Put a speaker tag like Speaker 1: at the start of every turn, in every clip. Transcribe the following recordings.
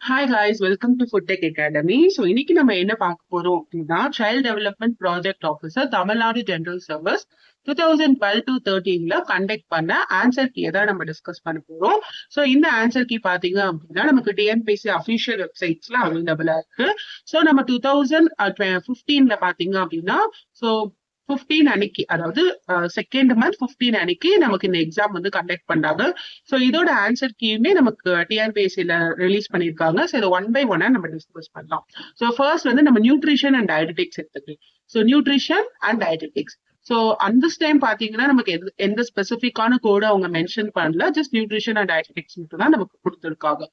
Speaker 1: Hi guys, welcome to Food Tech Academy. So இன்னைக்கு நம்ம என்ன பார்க்க போறோம் அப்படின்னா child development project officer Tamil Nadu general service 2012 to 13ல கண்டக்ட் பண்ண ஆன்சர் கீ தான் நம்ம டிஸ்கஸ் பண்ண போறோம். ஸோ இந்த ஆன்சர் கீ பாத்தீங்க அப்படின்னா நமக்கு டிஎன்பிஎஸ்சி அஃபிஷியல் வெப்சைட்ஸ்ல அவைலபிளா இருக்கு. ஸோ நம்ம 2015ல பாத்தீங்க அப்படின்னா ஸோ 15 அன்னைக்கு, அதாவது செகண்ட் மந்த் 15 அன்னைக்கு நமக்கு இந்த எக்ஸாம் வந்து கண்டக்ட் பண்ணாங்க. ஸோ இதோட ஆன்சர் கீயுமே நமக்கு டிஆர்பிஎஸ்சில ரிலீஸ் பண்ணியிருக்காங்க. ஸோ இதை ஒன் பை ஒன்னா நம்ம டிஸ்கஸ் பண்ணலாம். ஸோ ஃபர்ஸ்ட் வந்து நம்ம நியூட்ரிஷன் அண்ட் டயபெட்டிக்ஸ் எடுத்துக்கலாம். So nutrition and diabetics. So அந்த டைம் பாத்தீங்கன்னா நமக்கு எந்த ஸ்பெசிபிக்கான கோட அவங்க மென்ஷன் பண்ணல, ஜஸ்ட் நியூட்ரிஷன் அண்ட் டயபெட்டிக்ஸ் மட்டும் தான் நமக்கு கொடுத்துருக்காங்க.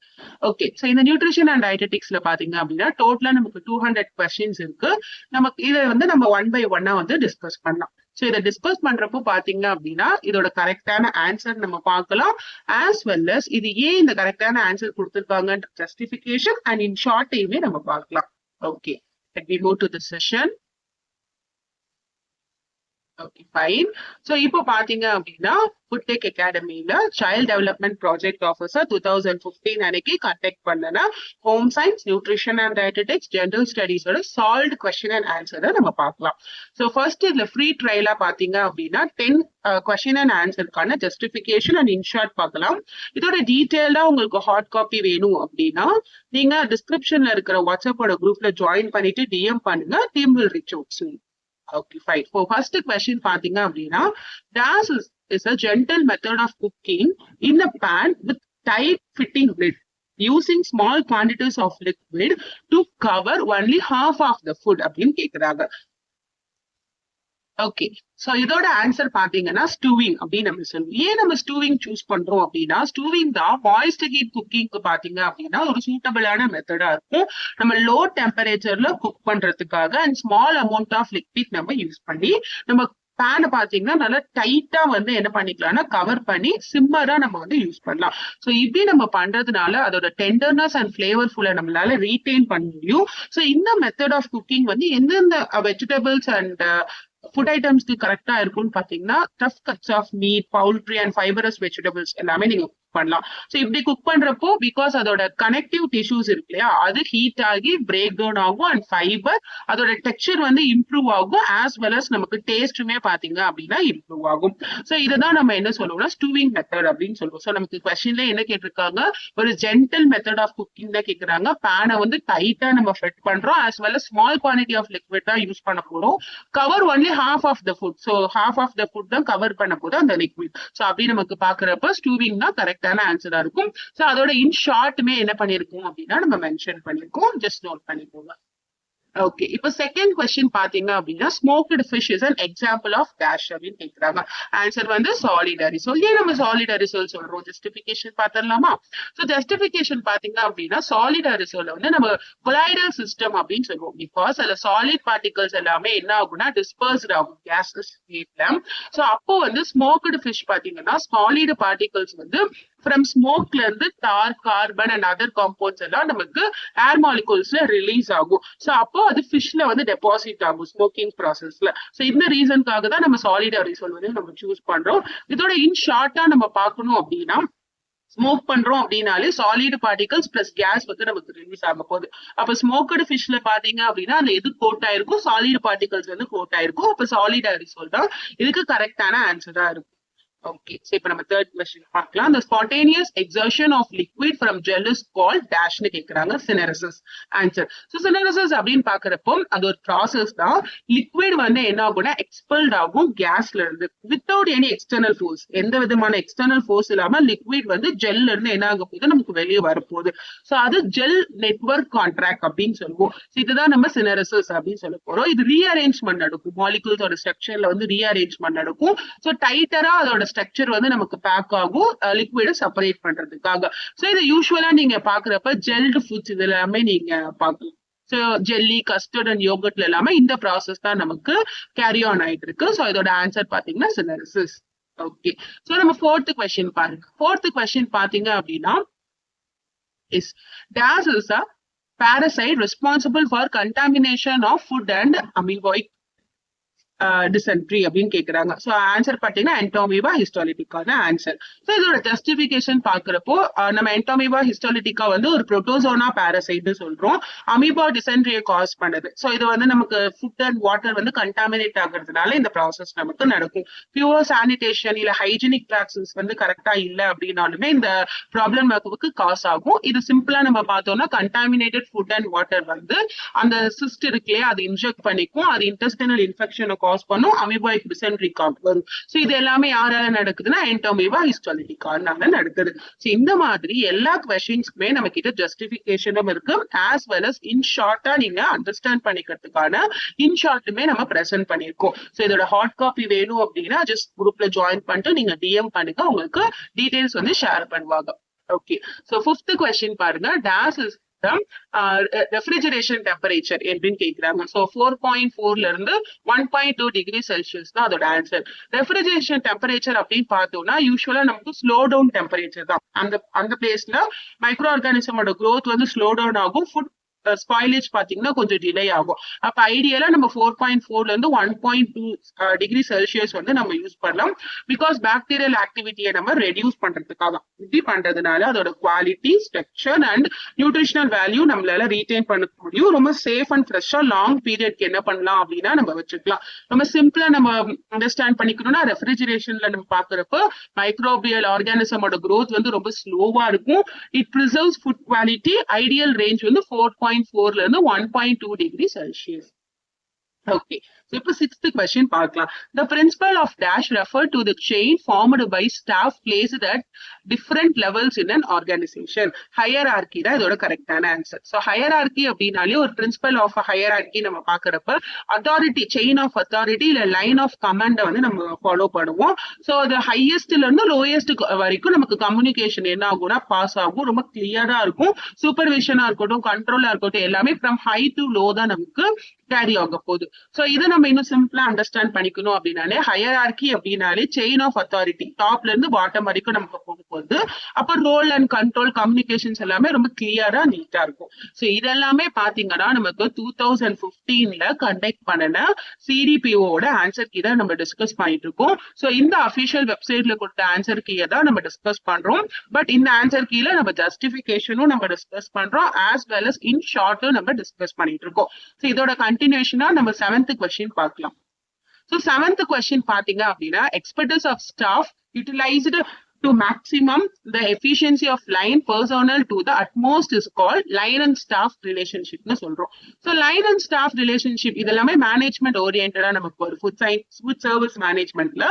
Speaker 1: ஓகே, ஸோ இந்த நியூட்ரிஷன் அண்ட் டயபெட்டிக்ஸ்ல பாத்தீங்க அப்படின்னா டோட்டலா நமக்கு 200 கொஸ்டின்ஸ் இருக்கு. நமக்கு இதை வந்து நம்ம ஒன் பை ஒன்னா வந்து டிஸ்கஸ் பண்ணலாம். ஸோ இதை டிஸ்கஸ் பண்றப்போ பாத்தீங்க அப்படின்னா இதோட கரெக்டான ஆன்சர் நம்ம பார்க்கலாம், ஆஸ் வெல் அஸ் இது ஏன் இந்த கரெக்டான ஆன்சர் கொடுத்துருக்காங்கன்ற ஜஸ்டிபிகேஷன் அண்ட் இன் ஷார்ட்டையுமே நம்ம பார்க்கலாம். Okay, let me go to the session. Okay, fine. So இப்போ பாத்தீங்க அப்படின்னா ஃபுட் டெக் அகாடமியில சைல்ட் டெவலப்மெண்ட் ப்ராஜெக்ட் ஆஃபீஸர் 2015 அன்னைக்கு கண்டக்ட் பண்ணனா home science, nutrition and dietetics, general ஸ்டடீஸோட சால்வ்டு கொஸ்டின் அண்ட் ஆன்சரை நம்ம பார்க்கலாம். ஸோ ஃபர்ஸ்ட் இதுல ஃப்ரீ ட்ரையலா பாத்தீங்க அப்படின்னா 10 கொஸ்டின் அண்ட் ஆன்சருக்கான ஜஸ்டிபிகேஷன் அண்ட் இன்ஷார்ட் பார்க்கலாம். இதோட டீட்டெயிலா உங்களுக்கு ஹார்ட் காப்பி வேணும் அப்படின்னா நீங்க டிஸ்கிரிப்ஷன்ல இருக்கிற வாட்ஸ்அப்போட குரூப்ல ஜாயின் பண்ணிட்டு டிஎம் பண்ணுங்க. Team will reach out. Okay, fine. For first question பாத்தீங்க அப்படின்னா DAS is a gentle method of cooking in a pan with tight fitting lid using small quantities of liquid to cover only half of the food அப்படின்னு கேக்குறாங்க. Okay, so இதோட answer பாத்தீங்கன்னா ஸ்டூவிங் அப்படின்னு நம்ம சொல்லுவோம். ஏன் நம்ம ஸ்டூவிங் சூஸ் பண்றோம் அப்படின்னா ஸ்டூவிங் தான் மாய்ஸ்ட் ஹீட் குக்கிங்க்கு பாத்தீங்க அப்படின்னா ஒரு சூட்டபிளான மெத்தடா இருக்கும். நம்ம லோ டெம்பரேச்சர்ல குக் பண்றதுக்காக and small amount of liquid நம்ம யூஸ் பண்ணி நம்ம பேனை பாத்தீங்கன்னா நல்லா டைட்டா வந்து என்ன பண்ணிக்கலாம்னா கவர் பண்ணி சிம்மரா நம்ம வந்து யூஸ் பண்ணலாம். ஸோ இப்படி நம்ம பண்றதுனால அதோட டெண்டர்னஸ் அண்ட் ஃபிளேவர்ஃபுல்ல நம்மளால ரீடைன் பண்ண முடியும். ஸோ இந்த மெத்தட் ஆஃப் குக்கிங் வந்து எந்தெந்த வெஜிடபிள்ஸ் அண்ட் ஃபுட் ஐட்டம்ஸ்க்கு கரெக்டா இருக்கும்னு பாத்தீங்கன்னா tough cuts of meat, poultry and fibrous vegetables எல்லாமே நீங்க பண்ணலாம். ஸோ இப்படி குக் பண்றப்போ பிகாஸ் அதோட கனெக்டிவ் டிஷ்யூஸ் இருக்கு இல்லையா, அது ஹீட் ஆகி பிரேக் டவுன் ஆகும் அண்ட் ஃபைபர் அதோட டெக்ஸ்சர் வந்து இம்ப்ரூவ் ஆகும், ஆஸ் வெல் அஸ் நமக்கு டேஸ்ட்டுமே பாத்தீங்க அப்படின்னா இம்ப்ரூவ் ஆகும். ஸோ இதுதான் நம்ம என்ன சொல்லுவோம்னா ஸ்டூவிங் மெத்தட் அப்படின்னு சொல்லுவோம். ஸோ நமக்கு கொஸ்டின்ல என்ன கேட்டிருக்காங்க, ஒரு ஜென்டல் மெத்தட் ஆஃப் குக்கிங் தான் கேட்கறாங்க. பேனை வந்து டைட்டா நம்ம ஃபிட் பண்றோம், as well as small quantity of liquid தான் யூஸ் பண்ண போறோம். Cover only half of the food. So half of the food தான் கவர் பண்ண போது அந்த லிக்விட். ஸோ அப்படி நமக்கு பாக்குறப்ப ஸ்டூவிங் தான் கரெக்டான ஆன்சரா இருக்கும். ஸோ அதோட இன் ஷார்ட்டுமே என்ன பண்ணிருக்கோம் அப்படின்னா நம்ம மென்ஷன் பண்ணிருக்கோம், ஜஸ்ட் நோட் பண்ணிக்கோங்க. ஓகே, இப்போ செகண்ட் கொஸ்டின் பாத்தீங்க அப்படின்னா smoked fish is an example of dash அப்படின்னு கேட்கிறாங்க. ஆன்சர் வந்து சாலிட் அரிசோல். ஏன் நம்ம சாலிட் அரிசோல் சொல்றோம், ஜஸ்டிபிகேஷன் பாத்திரலாமா? ஸோ ஜஸ்டிபிகேஷன் பாத்தீங்க அப்படின்னா சாலிட் அரிசோல வந்து நம்ம கொலாய்டல் சிஸ்டம் அப்படின்னு சொல்லுவோம். பிகாஸ் அதுல சாலிட் பார்ட்டிகல்ஸ் எல்லாமே என்ன ஆகும்னா டிஸ்பர்ஸ்ட் ஆகும் கேஸஸ் ஸ்டேட்ல. ஸோ அப்போ வந்து ஸ்மோக்டு ஃபிஷ் பாத்தீங்கன்னா சாலிட் பார்ட்டிகல்ஸ் வந்து ஃப்ரம் ஸ்மோக்ல இருந்து டார், கார்பன் அண்ட் அதர் காம்பவுண்ட்ஸ் எல்லாம் நமக்கு ஏர் மாலிகூல்ஸ்ல ரிலீஸ் ஆகும். ஸோ அப்போ அது ஃபிஷ்ல வந்து டெபாசிட் ஆகும் ஸ்மோக்கிங் ப்ராசஸ்ல. ஸோ இந்த ரீசனுக்காக தான் நம்ம சாலிட் அரிசோல் வந்து நம்ம சூஸ் பண்றோம். இதோட இன் ஷார்ட்டா நம்ம பார்க்கணும் அப்படின்னா ஸ்மோக் பண்றோம் அப்படின்னாலே சாலிட் பார்ட்டிகல்ஸ் பிளஸ் கேஸ் வந்து நமக்கு ரிலீஸ் ஆக போகுது. அப்ப ஸ்மோக்கடு ஃபிஷ்ல பாத்தீங்க அப்படின்னா அந்த எது கோட் ஆயிருக்கும், சாலிட் பார்ட்டிகல்ஸ் வந்து கோட் ஆயிருக்கும். அப்ப சாலிட் அரிசோல் தான் இதுக்கு கரெக்டான ஆன்சரா இருக்கும். ஓகே, சோ இப்போ நம்ம தேர்ட் क्वेश्चन பார்க்கலாம். The spontaneous exertion of liquid from gel is called dash னு கேக்குறாங்க. syneresis. ஆன்சர். சோ syneresis அப்படினு பார்க்கறப்போ அது ஒரு process தான். liquid வந்து என்ன ஆகும்னா expelled ஆகும் கேஸ்ல இருந்து without any external force. எந்த விதமான external force இல்லாம liquid வந்து ஜெல்ல இருந்து என்ன ஆக போகுது நமக்கு வெளியே வர போகுது. சோ அது gel network contract அப்படினு சொல்லுவோம். சோ இதுதான் நம்ம syneresis அப்படினு சொல்ல போறோம். இது ரீஅரேஞ்ச்மென்ட் நடக்கும், மாலிகூல்ஸோட ஸ்ட்ரக்சர்ல வந்து ரீஅரேஞ்ச்மென்ட் நடக்கும். சோ டைட்டரா அதோட ஸ்ட்ரக்சர் வந்து நமக்கு பேக் ஆகும் லிக்விட செப்பரேட் பண்றதுக்காக. சோ இது யூசுவலா நீங்க பாக்குறப்ப ஜெல்டு ஃபுட்ஸ் இது எல்லாமே நீங்க பார்க்கலாம். சோ ஜெல்லி, கஸ்டர்ட் அண்ட் யோகர்ட்ல எல்லாமே இந்த ப்ராசஸ் தான் நமக்கு கேரி ஆன் ஆயிட்டு இருக்கு. சோ இதோட ஆன்சர் பாத்தீங்கன்னா சினரிசிஸ். ஓகே, சோ நம்ம ஃபோர்த் கொஸ்டின் பாருங்க. ஃபோர்த் கொஸ்டின் பாத்தீங்க அப்படின்னா is DAS is a parasite responsible for contamination of food and amoeboic dysentery அப்படின்னு கேக்குறாங்க. சோ ஆன்சர் பாத்தீங்கன்னா என்டோமீபா ஹிஸ்டாலிட்டிக்கான ஆன்சர். சோ இதோட ஜஸ்டிபிகேஷன் பாக்குறப்போ நம்ம என்டோமீபா ஹிஸ்டாலிட்டிக்கா வந்து ஒரு புரோட்டோசோனா பாரசைட் சொல்றோம். அமீபா டிசென்ட்ரியை காஸ் பண்ணுது. சோ இது வந்து நமக்கு ஃபுட் அண்ட் வாட்டர் வந்து கண்டாமினேட் ஆகுறதுனால இந்த ப்ராசஸ் நமக்கு நடக்கும். பியூர் சானிடேஷன் இல்ல ஹைஜீனிக் பிராக்டிஸ் வந்து கரெக்டா இல்ல அப்படின்னாலுமே இந்த ப்ராப்ளம் நமக்கு காஸ் ஆகும். இது சிம்பிளா நம்ம பார்த்தோம்னா கண்டாமினேட்டட் ஃபுட் அண்ட் வாட்டர் வந்து அந்த சிஸ்ட் இருக்குல்லையா அது இன்ஜெக்ட் பண்ணிக்கும். அது இன்டெஸ்டினல் இன்ஃபெக்ஷனை காஸ் பண்ணும். அமீபாய்க் டிசென்ட்ரிக்கா வரும். சோ இது எல்லாமே யாரால நடக்குதுன்னா என்டோமீபா ஹிஸ்டாலிட்டிக்கானால நடக்குது. சோ இந்த மாதிரி எல்லா கொஸ்டின்ஸ்க்குமே நம்ம கிட்ட ஜஸ்டிபிகேஷனும் இருக்கு. ஆஸ் வெல் அஸ் இன் ஷார்ட்டா நீங்க அண்டர்ஸ்டாண்ட் பண்ணிக்கிறதுக்கான இன் ஷார்ட்டுமே நம்ம பிரசன்ட் பண்ணிருக்கோம். சோ இதோட ஹார்ட் காப்பி வேணும் அப்படின்னா ஜஸ்ட் குரூப்ல ஜாயின் பண்ணிட்டு நீங்க டிஎம் பண்ணுங்க. உங்களுக்கு டீடைல்ஸ் வந்து ஷேர் பண்ணுவாங்க. ஓகே. சோ 5th கொஸ்டின் பாருங்க. டேஸ் இஸ் ரெஃப்ரிஜரேஷன் டெம்பரேச்சர் எப்படின்னு கேக்குறாங்க. சோ 4.4ல இருந்து 1.2 டிகிரி செல்சியஸ் தான் அதோட ஆன்சர். ரெஃப்ரிஜரேஷன் டெம்பரேச்சர் அப்படின்னு பார்த்தோம்னா யூஸ்வலா நமக்கு ஸ்லோ டவுன் டெம்பரேச்சர் தான். அந்த பிளேஸ்ல மைக்ரோ ஆர்கானிசமோட growth வந்து ஸ்லோ டவுன் ஆகும். ஃபுட் ஸ்பாயிலேஜ் பாத்தீங்கன்னா கொஞ்சம் டிலே ஆகும். அப்ப ஐடியலா நம்ம 4.4ல இருந்து 1.2 டிகிரி செல்சியஸ் வந்து நம்ம யூஸ் பண்ணலாம். பிகாஸ் பாக்டீரியல் ஆக்டிவிட்டியை நம்ம ரெடியூஸ் பண்றதுக்காக. இப்படி பண்றதுனால அதோட quality, structure and nutritional value நம்மளால ரீடைன் பண்ண முடியும். ரொம்ப சேஃப் அண்ட் ஃப்ரெஷ்ஷா லாங் பீரியட்க்கு என்ன பண்ணலாம் அப்படின்னா நம்ம வச்சுக்கலாம். ரொம்ப சிம்பிளா நம்ம அண்டர்ஸ்டாண்ட் பண்ணிக்கணும்னா ரெஃப்ரிஜரேஷன்ல நம்ம பாக்குறப்ப மைக்ரோபியல் ஆர்கானிசமோட growth வந்து ரொம்ப ஸ்லோவா இருக்கும். It preserves food quality. Ideal range வந்து 4.4ல இருந்து 1.2 டிகிரி செல்சியஸ். Okay. So, இப்போ 6th question பார்க்கலாம். The principle of dash refer to the chain formed by staff placed at different levels in an organization. Hierarchy தான் இதோட கரெக்டான answer. So, hierarchy அப்படின்னாலே ஒரு principle of a hierarchy நம்ம பார்க்கறப்ப authority, chain of authority இல்ல line of command வந்து நம்ம ஃபாலோ பண்ணுவோம். So, the highestல இருந்து lowest வரைக்கும் நமக்கு கம்யூனிகேஷன் என்ன ஆகும்னா பாஸ் ஆகும். ரொம்ப கிளியரா இருக்கும். சூப்பர்விஷனா இருக்கட்டும், கண்ட்ரோலா இருக்கட்டும், எல்லாமே from high to low தான் நமக்கு கேரி ஆக போகுது. சோ இதை நம்ம இன்னும் சிம்பிளா அண்டர்ஸ்டாண்ட் பண்ணிக்கணும் அப்படின்னாலே ஹையரார்கி அப்படின்னாலே செயின் ஆஃப் அத்தாரிட்டி டாப்ல இருந்து பாட்டம் வரைக்கும் நமக்கு போகும்போது அப்ப ரோல் அண்ட் கண்ட்ரோல் கம்யூனிகேஷன்ஸ் எல்லாமே ரொம்ப கிளியரா நீட்டா இருக்கும். சோ இதெல்லாமே பாத்தீங்கன்னா நமக்கு 2015ல கண்டக்ட் பண்ணின சிடிபிஓட ஆன்சர் கீ தான் நம்ம டிஸ்கஸ் பண்ணிட்டு இருக்கோம். சோ இந்த அபிஷியல் வெப்சைட்ல கொடுத்த ஆன்சர் கீயை தான் நம்ம டிஸ்கஸ் பண்றோம். பட் இந்த ஆன்சர் கீழ நம்ம ஜஸ்டிபிகேஷனும் நம்ம டிஸ்கஸ் பண்றோம். ஆஸ் வெல் அஸ் இன் ஷார்ட்டும் நம்ம டிஸ்கஸ் பண்ணிட்டு இருக்கோம். சோ இதோட கண்டினியூஷனா நம்ம 7th கொஸ்டின் பார்க்கலாம். So 7th கொஸ்டின் பாத்தீங்க அப்படின்னா experts of staff utilised to maximum the efficiency of line personnel to the utmost is called line and staff relationship னு சொல்றோம். So line and staff relationship இதெல்லாமே management ஓரியன்டடா நமக்கு ஒரு food service மேனேஜ்மெண்ட்ல.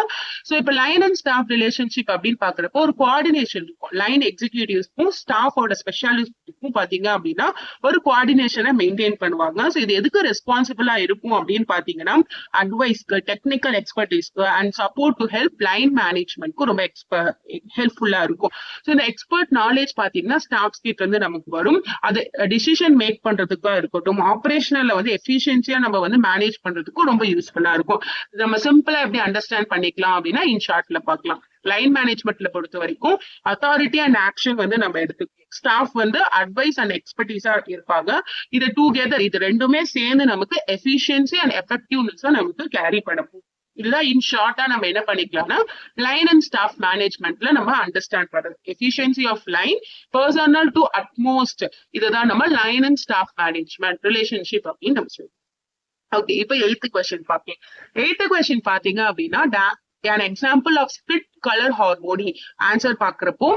Speaker 1: So இப்ப line and staff relationship அப்படின்னு பாக்குறப்போ ஒரு coordination இருக்கும். லைன் எக்ஸிகியூட்டிவ்ஸ்க்கும் ஸ்டாஃபோட ஸ்பெஷாலிஸ்டுக்கும் பாத்தீங்க அப்படின்னா ஒரு கோஆர்டினேஷனை மெயின்டைன் பண்ணுவாங்க. சோ இது எதுக்கு ரெஸ்பான்சிபிளா இருக்கும் அப்படின்னு பாத்தீங்கன்னா அட்வைஸ்க்கு, டெக்னிக்கல் எக்ஸ்பர்டீஸ்க்கு and support to help line மேனேஜ்மெண்ட்க்கு ரொம்ப ஹெல்ப்ஃபுல்லா இருக்கும். சோ இந்த எக்ஸ்பர்ட் நாலேஜ் பாத்தீங்கன்னா ஸ்டாஃப்ஸ் கிட்ட இருந்து நமக்கு வரும். அது டிசிஷன் மேக் பண்றதுக்கா இருக்கட்டும், ஆபரேஷனல்ல வந்து எஃபிஷியன்சியா நம்ம வந்து மேனேஜ் பண்றதுக்கும் ரொம்ப யூஸ்ஃபுல்லா இருக்கும். நம்ம சிம்பிளா எப்படி அண்டர்ஸ்டாண்ட் பண்ணிக்கலாம் அப்படின்னா இன் ஷார்ட்ல பார்க்கலாம். லைன் மேனேஜ்மெண்ட்ல பொறுத்த வரைக்கும் அத்தாரிட்டி அண்ட் ஆக்ஷன் வந்து நம்ம எடுத்துக்கணும். ஸ்டாஃப் வந்து அட்வைஸ் அண்ட் எக்ஸ்பர்டீஸா இருப்பாங்க. இது டுகெதர் இது ரெண்டுமே சேர்ந்து நமக்கு எஃபிஷியன்சி அண்ட் எஃபெக்டிவ்னஸ் நமக்கு கேரி பண்ணணும். இதுதான் இன் ஷார்ட்டா நம்ம என்ன பண்ணிக்கலாம்னா லைன் அண்ட் ஸ்டாஃப் மேனேஜ்மெண்ட்ல நம்ம அண்டர்ஸ்டாண்ட் பண்றது. Efficiency of line personnel to utmost இதுதான் நம்ம line and staff management relationship அப்படின்னு நம்ம சொல்லுவோம். ஓகே. இப்போ 8th கொஸ்டின் பார்ப்போம். 8th கொஸ்டின் பாத்தீங்க அப்படின்னா an example of split color harmony answer பாக்குறப்போ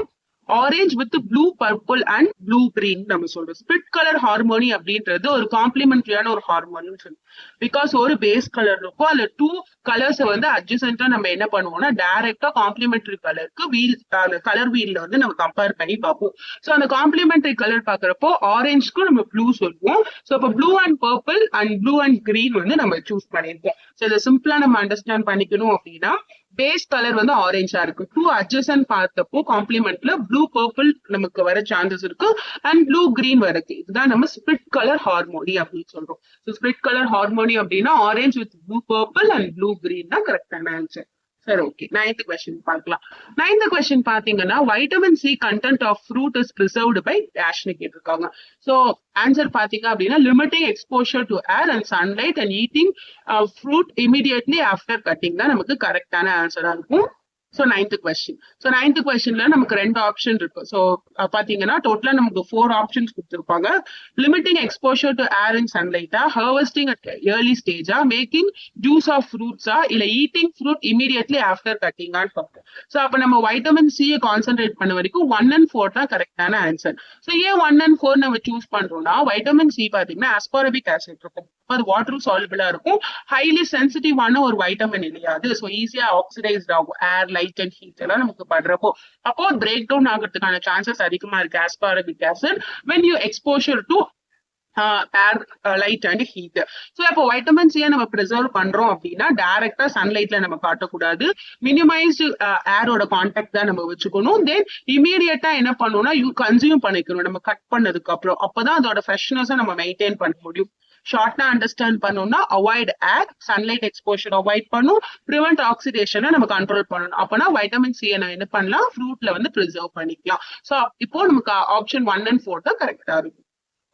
Speaker 1: orange with blue purple and blue green நம்ம சொல்றோம். ஸ்பிளிட் கலர் ஹார்மோனி அப்படின்றது ஒரு காம்ப்ளிமெண்டரியான ஒரு ஹார்மோனின்னு சொல்லுவோம். பிகாஸ் ஒரு பேஸ் கலர் இருக்கும், அதுல 2 கலர்ஸ் வந்து அட்ஜசென்ட்டா நம்ம என்ன பண்ணுவோம்னா டைரக்டா காம்ப்ளிமெண்டரி கலருக்கு கலர் வீல்ல வந்து நம்ம கம்பேர் பண்ணி பார்ப்போம். ஸோ அந்த காம்ப்ளிமெண்டரி கலர் பாக்குறப்போ ஆரஞ்சுக்கும் நம்ம ப்ளூ சொல்லுவோம். ஸோ இப்போ blue and purple and blue and green வந்து நம்ம சூஸ் பண்ணிருக்கோம். ஸோ இதை சிம்பிளா நம்ம அண்டர்ஸ்டாண்ட் பண்ணிக்கணும் அப்படின்னா பேஸ் கலர் வந்து ஆரஞ்சா இருக்கு. 2 அட்ஜசன்ட் பார்த்தப்போ காம்ப்ளிமெண்ட்ல ப்ளூ பர்பிள் நமக்கு வர சான்சஸ் இருக்கு அண்ட் ப்ளூ கிரீன் வருது. இதுதான் நம்ம ஸ்பிளிட் கலர் ஹார்மோனி அப்படின்னு சொல்றோம். ஸோ ஸ்பிளிட் கலர் ஹார்மோனி அப்படின்னா orange with blue purple and blue green தான் கரெக்டான ஆன்சர். சரி, ஓகே. 9th கொஸ்டின் பார்க்கலாம். 9th கொஸ்டின் பாத்தீங்கன்னா vitamin C content of fruit is preserved by டேஷ்னு கேட்டிருக்காங்க. சோ ஆன்சர் பாத்தீங்க அப்படின்னா limiting exposure to air and sunlight and eating fruit immediately after cutting தான் நமக்கு கரெக்டான ஆன்சரா இருக்கும். So 9th question. So 9th கொஸ்டின்ல நமக்கு 2 ஆப்ஷன் இருக்கு. ஸோ பாத்தீங்கன்னா டோட்டலா நமக்கு 4 ஆப்ஷன்ஸ் கொடுத்துருப்பாங்க. Limiting exposure to air and சன்லைட்டா, ஹார்வெஸ்டிங் அட் ஏர்லி ஸ்டேஜா, மேக்கிங் ஜூஸ் ஆஃப் ஃப்ரூட்ஸா, இல்ல ஈட்டிங் ஃப்ரூட் இமீடியட்லி ஆஃப்டர் கட்டிங்கான்னு பார்ப்போம். ஸோ அப்ப நம்ம வைட்டமின் சியை கான்சென்ட்ரேட் பண்ண வரைக்கும் 1 and 4 தான் கரெக்டான ஆன்சர். ஸோ ஏன் 1 and 4 நம்ம சூஸ் பண்றோம்னா வைட்டமின் சி பாத்தீங்கன்னா ஆஸ்பாரபிக் ஆசிட் இருக்கும், அது வாட்டர் சால்பிளா இருக்கும், ஹைலி சென்சிட்டிவான ஒரு வைட்டமின் இல்லையா அது. ஸோ ஈஸியா ஆக்சிடைஸ்ட் ஆகும் ஏர், லைட் அண்ட் ஹீட் எல்லாம் நமக்கு படுறப்போ. அப்போ பிரேக் டவுன் ஆகிறதுக்கான சான்சஸ் அதிகமா இருக்கு ascorbic acid when you exposure to air, light and heat. So இப்போ வைட்டமின் சியை நம்ம ப்ரிசர்வ் பண்றோம் அப்படின்னா டைரக்டா சன்லைட்ல நம்ம காட்டக்கூடாது, மினிமைஸ்டு ஏரோட கான்டாக்ட் தான் நம்ம வச்சுக்கணும். தென் இமீடியட்டா என்ன பண்ணணும்னா யூ கன்சியூம் பண்ணிக்கணும் நம்ம கட் பண்ணதுக்கு அப்புறம். அப்பதான் அதோட ஃப்ரெஷ்னஸை நம்ம மெயின்டைன் பண்ண முடியும். ஷார்ட்டா அண்டர்ஸ்டாண்ட் பண்ணணும்னா அவாய்ட் ஏர், சன்லைட் எக்ஸ்போஷர் அவாய்ட் பண்ணும், ப்ரிவென்ட் ஆக்சிடேஷனை நம்ம கண்ட்ரோல் பண்ணணும். அப்பனா வைட்டமின் சியை நம்ம என்ன பண்ணலாம், ஃப்ரூட்ல வந்து ப்ரிசர்வ் பண்ணிக்கலாம். ஸோ இப்போ நமக்கு ஆப்ஷன் 1 and 4 தான் கரெக்டா இருக்கும்.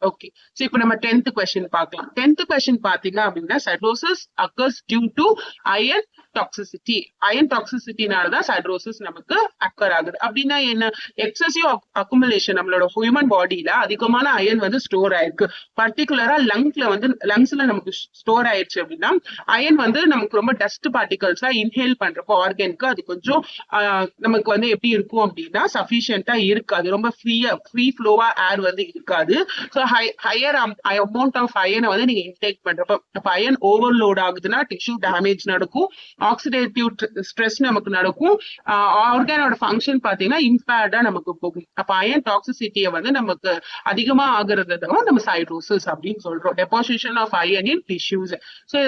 Speaker 1: ஓகே, சோ இப்போ நம்ம 10th கொஸ்டின் பார்க்கலாம். 10th கொஸ்டின் பாத்தீங்க அப்படின்னா siderosis occurs due to iron toxicity. Iron டாக்ஸிசிட்டினால தான் சைட்ரோசிஸ் நமக்கு அக்கர் ஆகுது. அப்படின்னா என்ன, எக்ஸசிவ் அக்குமுலேஷன் நம்மளோட ஹியூமன் பாடியில அதிகமான அயன் வந்து ஸ்டோர் ஆயிருக்கு. பர்டிகுலரா லங்ஸ்ல நமக்கு ஸ்டோர் ஆயிடுச்சு அப்படின்னா அயன் வந்து நமக்கு ரொம்ப டஸ்ட் பார்ட்டிகல்ஸா இன்ஹேல் பண்றப்போ ஆர்கனுக்கு அது கொஞ்சம் நமக்கு வந்து எப்படி இருக்கும் அப்படின்னா சஃபிஷியன்டா இருக்காது, ரொம்ப ஃப்ரீ ஃப்ளோவா ஏர் வந்து இருக்காது. ஸோ ஹையர் அமௌண்ட் ஆஃப் அயனை வந்து நீங்க இன்டேக் பண்றப்ப அப்ப அயன் ஓவர்லோட் ஆகுதுன்னா டிஷ்யூ டேமேஜ் நடக்கும், ஆக்சிடேட்டிவ் ஸ்ட்ரெஸ் நமக்கு நடக்கும், ஆர்கானோட ஃபங்க்ஷன் பாத்தீங்கன்னா இம்பேர்டா நமக்கு போகும். அப்ப அயன் டாக்ஸிசிட்டியை வந்து நமக்கு அதிகமா ஆகுறத நம்ம சைட்ரோசிஸ் அப்படின்னு சொல்றோம். Deposition of iron in tissues. So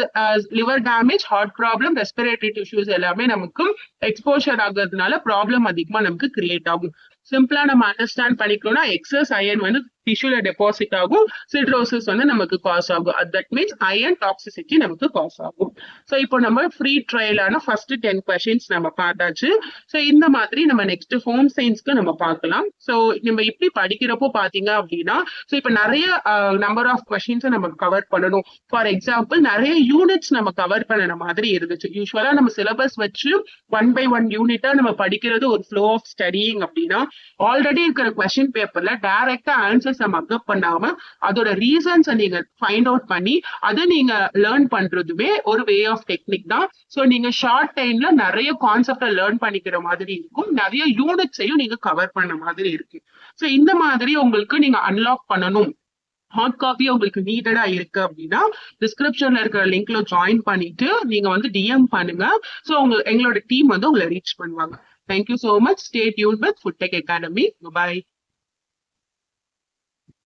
Speaker 1: liver damage, heart problem, respiratory tissues எல்லாமே நமக்கு எக்ஸ்போஷர் ஆகுறதுனால ப்ராப்ளம் அதிகமா நமக்கு கிரியேட் ஆகும். சிம்பிளா நம்ம அண்டர்ஸ்டாண்ட் பண்ணிக்கணும்னா எக்ஸஸ் அயன் வந்து டிஷ்யூல டெபாசிட் ஆகும், சிட்ரோசிஸ் வந்து நமக்கு காஸ் ஆகும். தட் மீன்ஸ் அயன் டாக்ஸிசிட்டி நமக்கு காஸ் ஆகும். ஸோ இப்போ நம்ம ஃப்ரீ ட்ரையலான ஃபர்ஸ்ட் 10 கொஸ்டின்ஸ் நம்ம பார்த்தாச்சு. ஸோ இந்த மாதிரி நம்ம நெக்ஸ்ட் ஹோம் சயின்ஸ்க்கு நம்ம பார்க்கலாம். ஸோ நம்ம இப்படி படிக்கிறப்போ பாத்தீங்க அப்படின்னா ஸோ இப்போ நிறைய நம்பர் ஆஃப் கொஸ்டின்ஸை நம்ம கவர் பண்ணணும். ஃபார் எக்ஸாம்பிள் நிறைய யூனிட்ஸ் நம்ம கவர் பண்ண மாதிரி இருந்துச்சு. யூஸ்வலா நம்ம சிலபஸ் வச்சு 1 by 1 யூனிட்டா நம்ம படிக்கிறது ஒரு ஃப்ளோ ஆஃப் ஸ்டடிங். அப்படின்னா ஆல்ரெடி இருக்கிற கொஸ்டின் பேப்பர்ல டைரக்டா ஆன்சர்ஸ் மக்கப் பண்ணாம அதோட ரீசன்ஸ் நீங்க ஃபைண்ட் அவுட் பண்ணி அதை நீங்க லேர்ன் பண்றதுமே ஒரு வே ஆஃப் டெக்னிக் தான். ஸோ நீங்க ஷார்ட் டைம்ல நிறைய கான்செப்டை லேர்ன் பண்ணிக்கிற மாதிரி இருக்கும், நிறைய யூனிட்ஸையும் நீங்க கவர் பண்ண மாதிரி இருக்கு. ஸோ இந்த மாதிரி உங்களுக்கு நீங்க அன்லாக் பண்ணணும், ஹார்ட் காப்பி உங்களுக்கு நீடடா இருக்கு அப்படின்னா டிஸ்கிரிப்ஷன்ல இருக்கிற லிங்க்ல ஜாயின் பண்ணிட்டு நீங்க வந்து டிஎம் பண்ணுங்க. ஸோ எங்களோட டீம் வந்து உங்களை ரீச் பண்ணுவாங்க. Thank you so much. Stay tuned with Food Tech Academy. Bye-bye.